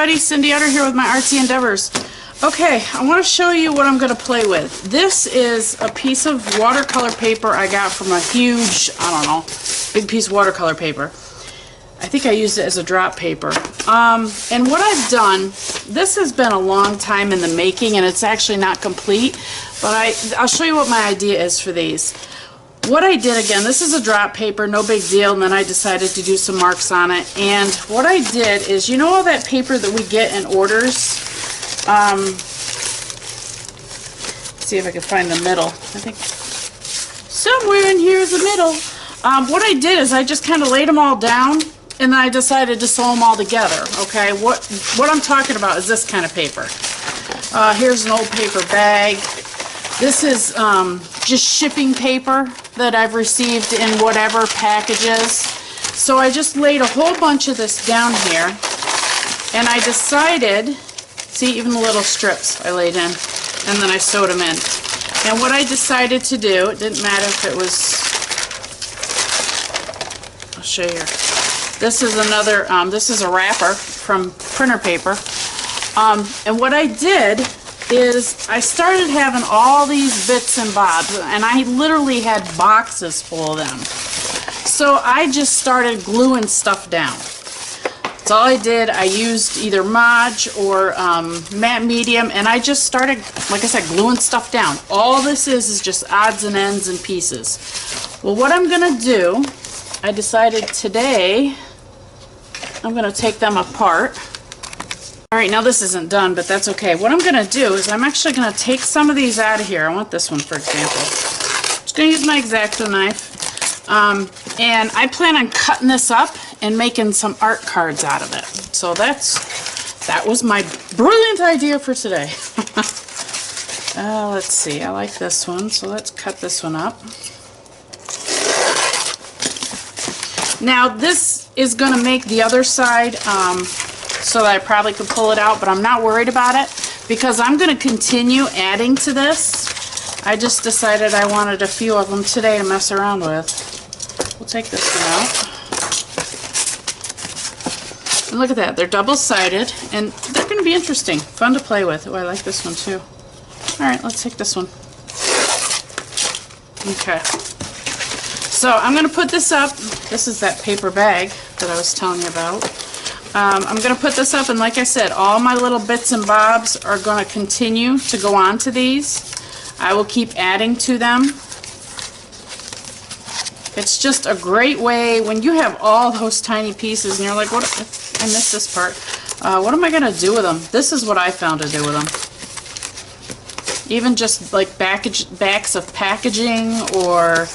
everybody, Cindy Utter here with my artsy endeavors. Okay, I want to show you what I'm going to play with. This is a piece of watercolor paper I got from a huge, I don't know, big piece of watercolor paper. I think I used it as a drop paper. And what I've done, this has been a long time in the making and it's actually not complete, but I'll show you what my idea is for these. What I did, again, this is a drop paper, no big deal, and then I decided to do some marks on it. And what I did is, you know all that paper that we get in orders? See if I can find the middle. I think somewhere in here is the middle. What I did is I just kind of laid them all down, and then I decided to sew them all together, okay? What I'm talking about is this kind of paper. Here's an old paper bag. This is just shipping paper that I've received in whatever packages. So I just laid a whole bunch of this down here, and I decided, see, even the little strips I laid in, and then I sewed them in. And what I decided to do, it didn't matter if it was, I'll show you. This is another, this is a wrapper from printer paper. And what I did is I started having all these bits and bobs, and I literally had boxes full of them. So I just started gluing stuff down. That's all I did. I used either Mod or matte medium, and I just started, like I said, gluing stuff down. All this is just odds and ends and pieces. Well, what I'm going to do, I decided today I'm going to take them apart. Alright, now this isn't done, but that's okay. What I'm going to do is I'm actually going to take some of these out of here. I want this one, for example. I'm just going to use my X-Acto knife. And I plan on cutting this up and making some art cards out of it. So that was my brilliant idea for today. Let's see. I like this one, so let's cut this one up. Now, this is going to make the other side so that I probably could pull it out, but I'm not worried about it because I'm going to continue adding to this. I just decided I wanted a few of them today to mess around with. We'll take this one out. And look at that, they're double-sided and they're going to be interesting, fun to play with. Oh, I like this one too. Alright, let's take this one. Okay. So I'm going to put this up. This is that paper bag that I was telling you about. I'm going to put this up, and like I said, all my little bits and bobs are going to continue to go on to these. I will keep adding to them. It's just a great way when you have all those tiny pieces and you're like, what? I missed this part. What am I going to do with them? This is what I found to do with them. Even just like backs of packaging or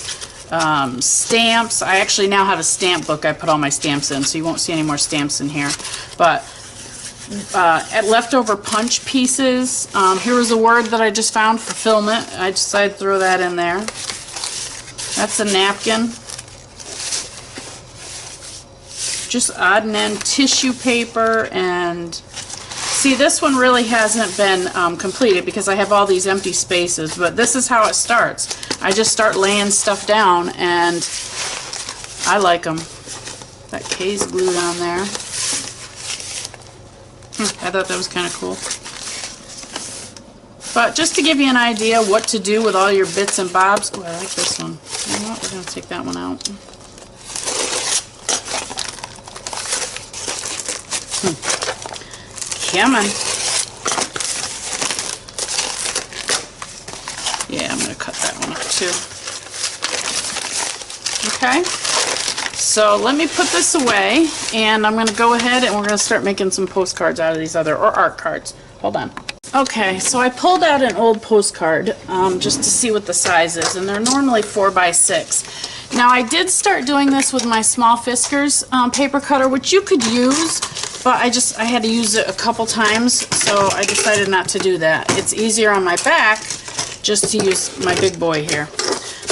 stamps. I actually now have a stamp book I put all my stamps in, so you won't see any more stamps in here. But at leftover punch pieces, here was a word that I just found, fulfillment. I decided to throw that in there. That's a napkin. Just odd and end tissue paper, and see, this one really hasn't been completed because I have all these empty spaces, but this is how it starts. I just start laying stuff down, and I like them. That K's glued on there. I thought that was kind of cool. But just to give you an idea what to do with all your bits and bobs. Oh, I like this one. You know what? We're going to take that one out. Come on. Yeah, I'm going to cut that one up too. Okay, so let me put this away, and I'm going to go ahead and we're going to start making some postcards out of these other, or art cards. Hold on. Okay, so I pulled out an old postcard just to see what the size is, and they're normally 4x6. Now, I did start doing this with my Small Fiskars paper cutter, which you could use, but I had to use it a couple times, so I decided not to do that. It's easier on my back just to use my big boy here.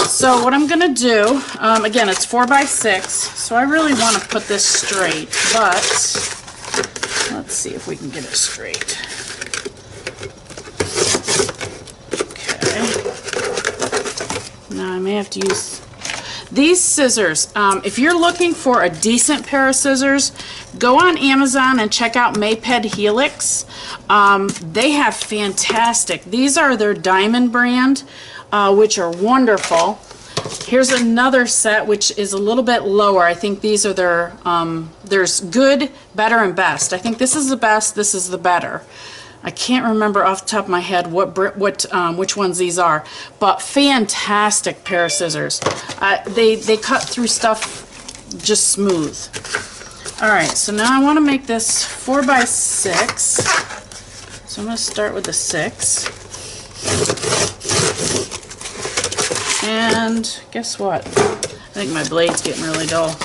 So what I'm going to do, again, it's 4x6, so I really want to put this straight, but let's see if we can get it straight. Okay. Now I may have to use these scissors. If you're looking for a decent pair of scissors, go on Amazon and check out Maped Helix. They have fantastic, these are their Diamond brand, which are wonderful. Here's another set which is a little bit lower. I think these are their, there's good, better, and best. I think this is the best, this is the better. I can't remember off the top of my head which ones these are, but fantastic pair of scissors. They cut through stuff just smooth. All right, so now I want to make this 4x6. So I'm going to start with the 6. And guess what? I think my blade's getting really dull.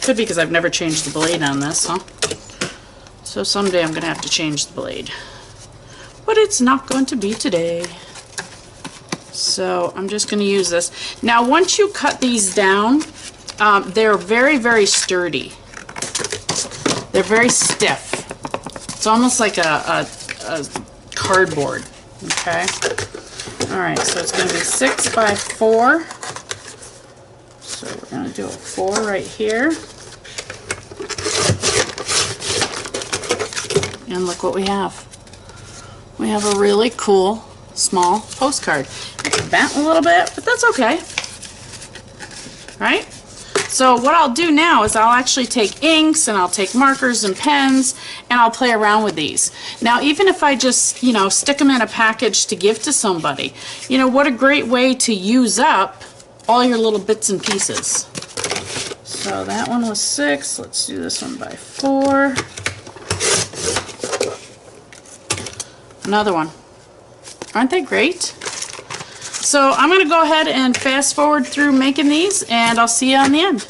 Could be because I've never changed the blade on this, huh? So someday I'm going to have to change the blade. But it's not going to be today. So I'm just going to use this. Now once you cut these down, they're very, very sturdy. They're very stiff. It's almost like a cardboard. Okay? Alright, so it's going to be 6x4. So we're going to do a 4 right here. And look what we have. We have a really cool small postcard. It's bent a little bit, but that's okay. Right? So what I'll do now is I'll actually take inks and I'll take markers and pens and I'll play around with these. Now even if I just, you know, stick them in a package to give to somebody, you know, what a great way to use up all your little bits and pieces. So that one was 6. Let's do this one by 4. Another one. Aren't they great? So I'm going to go ahead and fast forward through making these, and I'll see you on the end.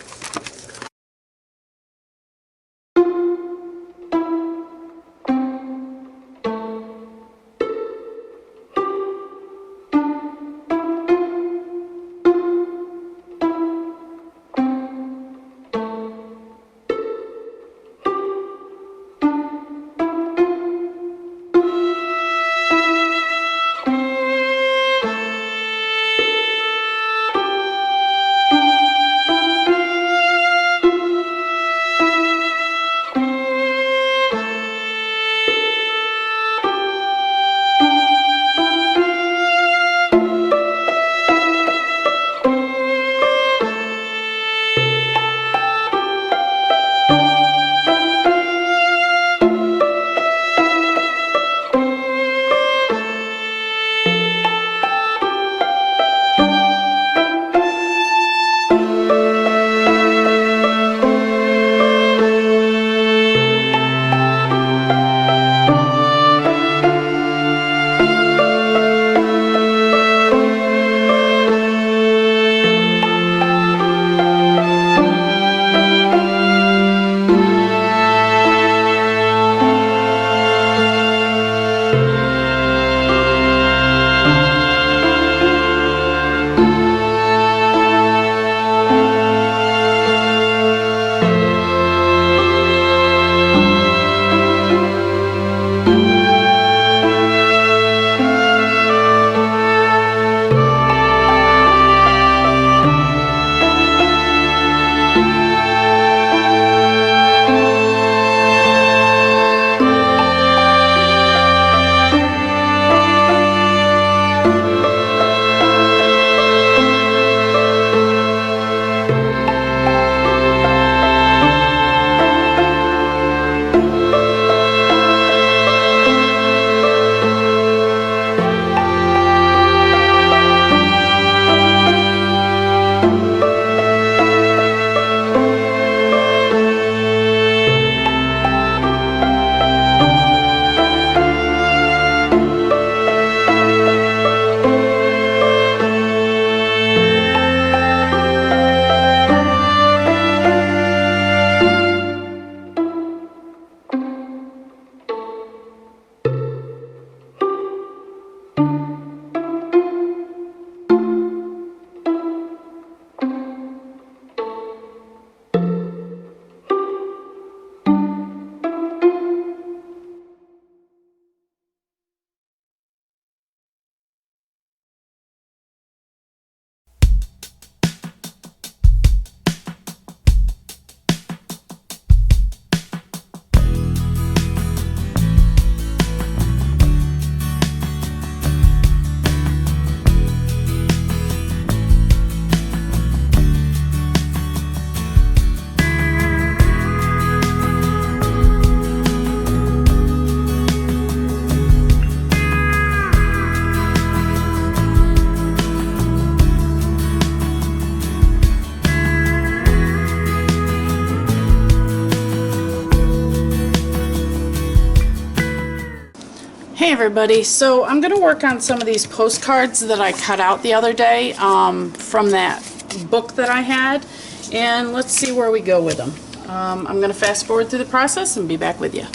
Hey everybody, so I'm going to work on some of these postcards that I cut out the other day from that book that I had, and let's see where we go with them. I'm going to fast forward through the process and be back with you.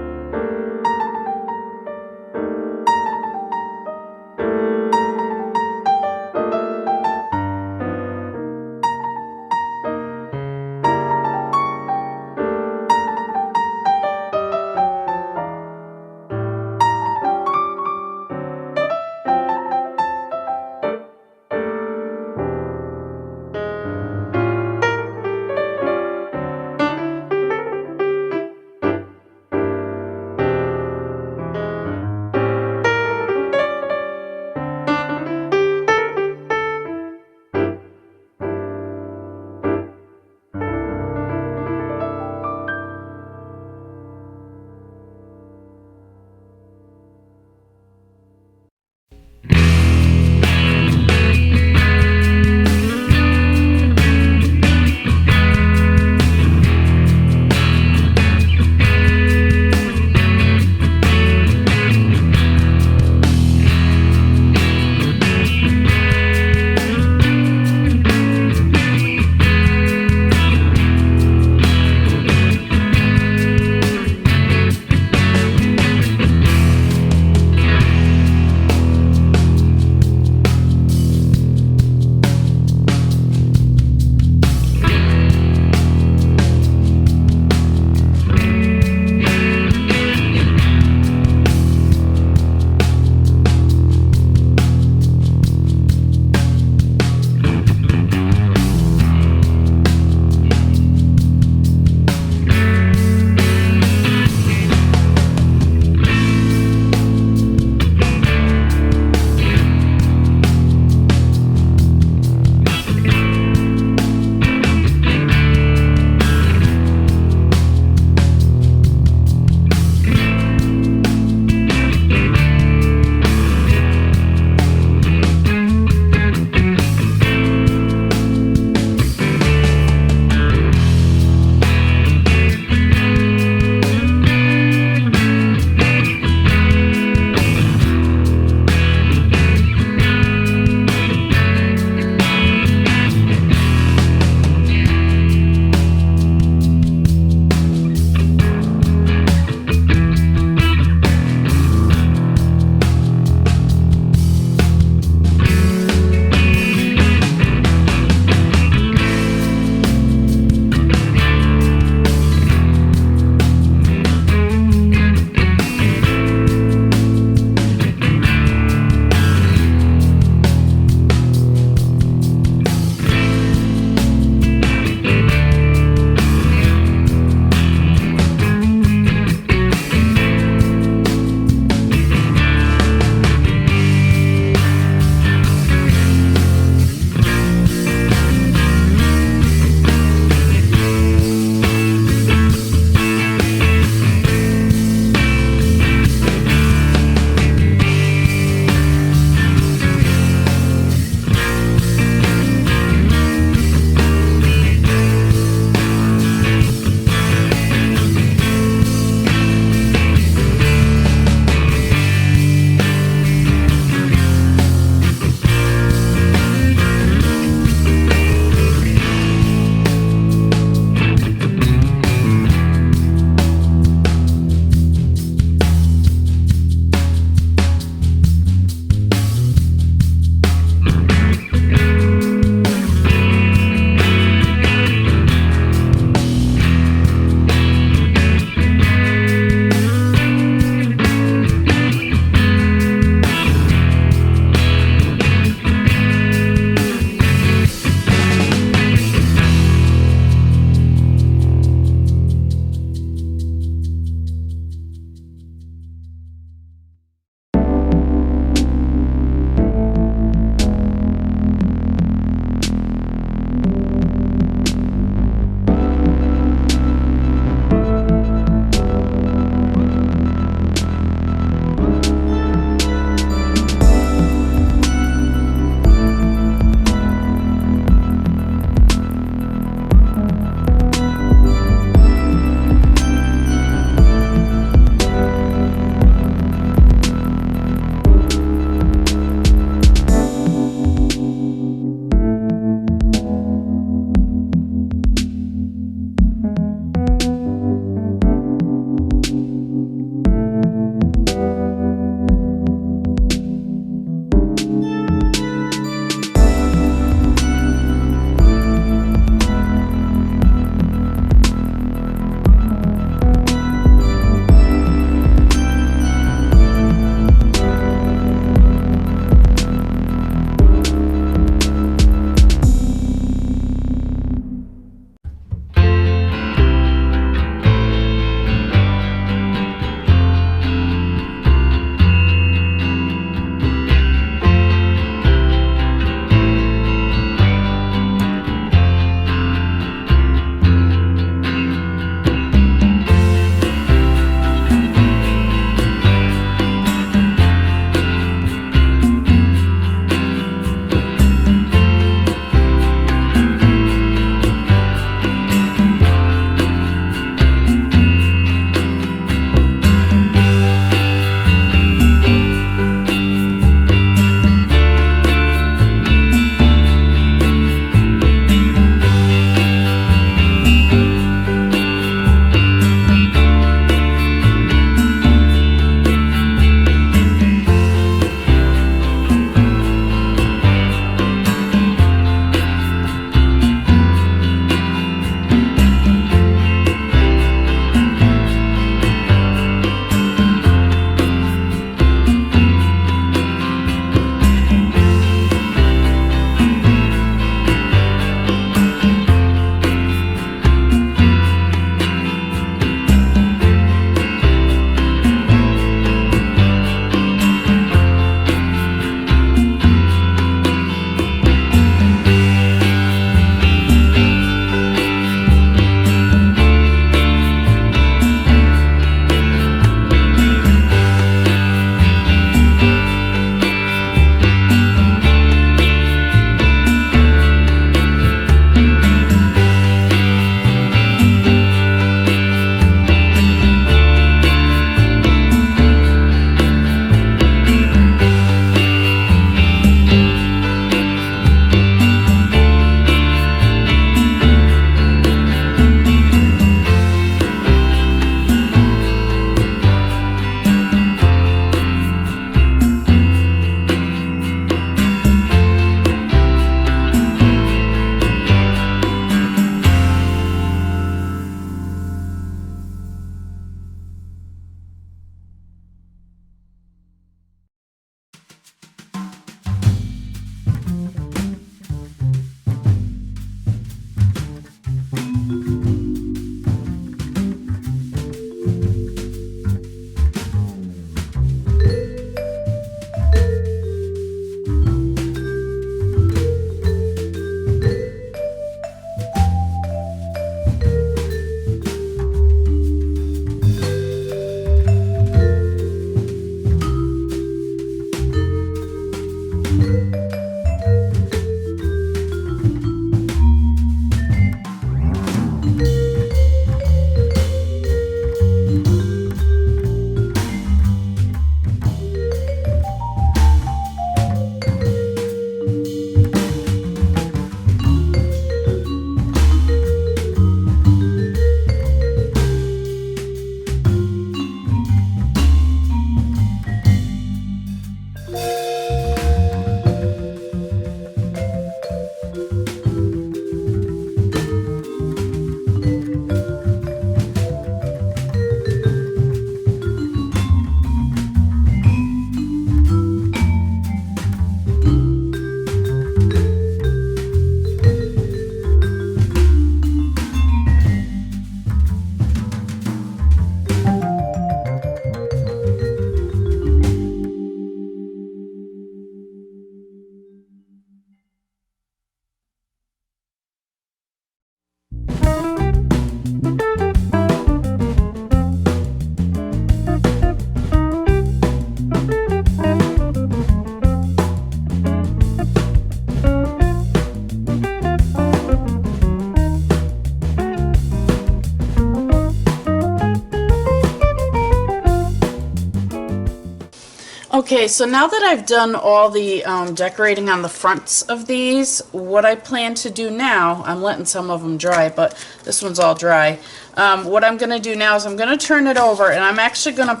Okay, so now that I've done all the decorating on the fronts of these, what I plan to do now, I'm letting some of them dry, but this one's all dry. What I'm going to do now is I'm going to turn it over, and I'm actually going to,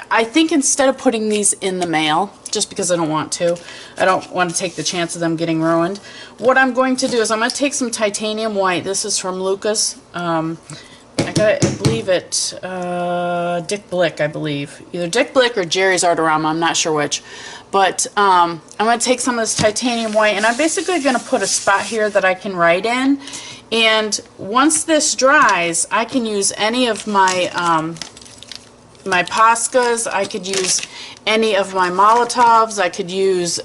I think instead of putting these in the mail, just because I don't want to take the chance of them getting ruined, what I'm going to do is I'm going to take some titanium white. This is from Lucas. I believe it, Dick Blick, I believe. Either Dick Blick or Jerry's Artorama, I'm not sure which. But I'm going to take some of this titanium white, and I'm basically going to put a spot here that I can write in. And once this dries, I can use any of my my Poscas. I could use any of my Molotovs. I could use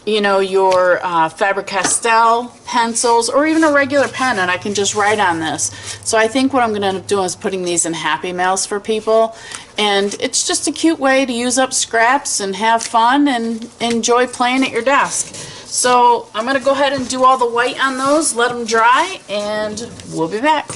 you know, your Faber-Castell pencils, or even a regular pen, and I can just write on this. So I think what I'm going to end up doing is putting these in Happy Mails for people, and it's just a cute way to use up scraps and have fun and enjoy playing at your desk. So I'm going to go ahead and do all the white on those, let them dry, and we'll be back.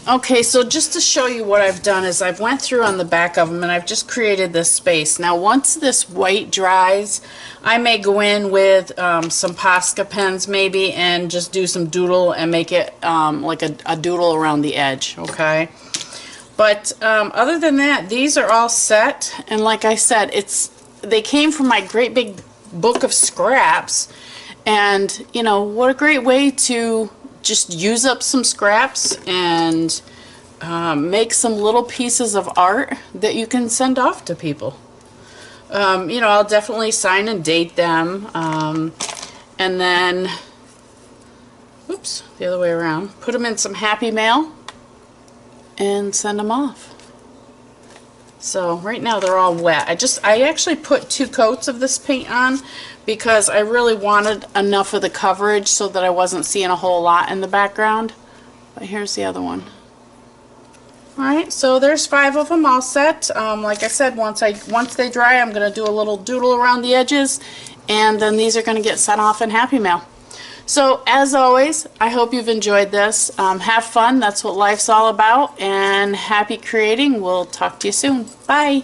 Okay, so just to show you what I've done is I've went through on the back of them and I've just created this space. Now once this white dries, I may go in with some Posca pens maybe and just do some doodle and make it like a doodle around the edge, okay? But other than that, these are all set, and like I said, they came from my great big book of scraps, and you know, what a great way to just use up some scraps and make some little pieces of art that you can send off to people. You know, I'll definitely sign and date them, and then, oops, the other way around, put them in some Happy Mail and send them off. So right now they're all wet. I actually put 2 coats of this paint on because I really wanted enough of the coverage so that I wasn't seeing a whole lot in the background. But here's the other one. Alright, so there's 5 of them all set. Like I said, once they dry, I'm going to do a little doodle around the edges, and then these are going to get sent off in Happy Mail. So as always, I hope you've enjoyed this. Have fun, that's what life's all about, and happy creating. We'll talk to you soon. Bye!